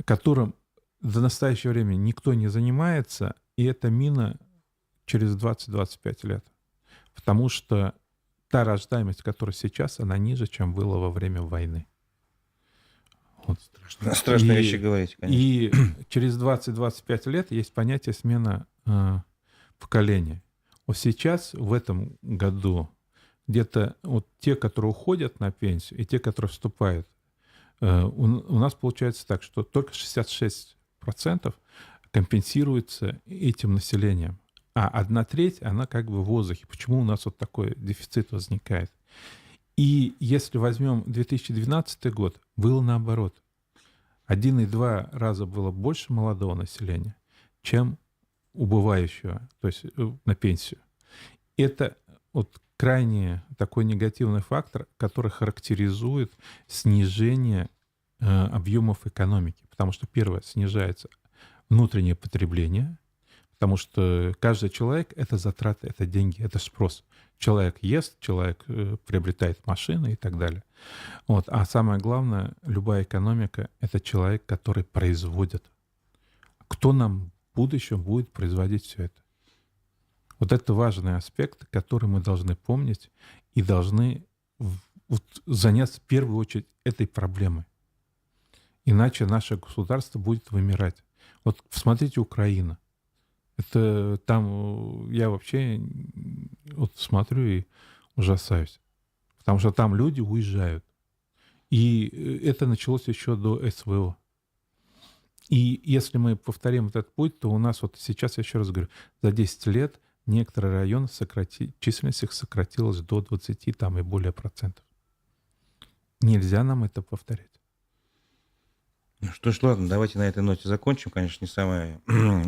которым до настоящего времени никто не занимается, и это мина через 20-25 лет. Потому что та рождаемость, которая сейчас, она ниже, чем была во время войны. Вот. Страшные вещи говорите, конечно. И через 20-25 лет есть понятие смена поколения. Вот сейчас, в этом году, где-то вот те, которые уходят на пенсию, и те, которые вступают, у нас получается так, что только 66% компенсируется этим населением, а 1/3, она как бы в воздухе. Почему у нас вот такой дефицит возникает? И если возьмем 2012 год, было наоборот. 1,2 раза было больше молодого населения, чем убывающего, то есть на пенсию. Это вот крайне такой негативный фактор, который характеризует снижение объемов экономики. Потому что, первое, снижается внутреннее потребление, потому что каждый человек — это затраты, это деньги, это спрос. Человек ест, человек приобретает машины и так далее. Вот. А самое главное, любая экономика — это человек, который производит. Кто нам в будущем будет производить все это? Вот это важный аспект, который мы должны помнить и должны заняться в первую очередь этой проблемой. Иначе наше государство будет вымирать. Вот посмотрите, Украина. Это там я вообще вот смотрю и ужасаюсь. Потому что там люди уезжают. И это началось еще до СВО. И если мы повторим этот путь, то у нас вот сейчас, я еще раз говорю, за 10 лет некоторые районы численность их сократилась до 20 там, и более процентов. Нельзя нам это повторять. Что ж, ладно, давайте на этой ноте закончим. Конечно, не самая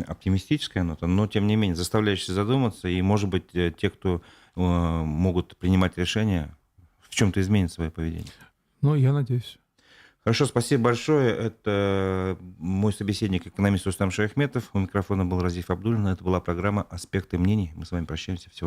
оптимистическая нота, но, тем не менее, заставляющая задуматься. И, может быть, те, кто могут принимать решения, в чем-то изменят свое поведение. Ну, я надеюсь. Хорошо, спасибо большое. Это мой собеседник, экономист Рустам Шаяхметов. У микрофона был Разиф Абдуллин. Это была программа «Аспекты мнений». Мы с вами прощаемся. Всего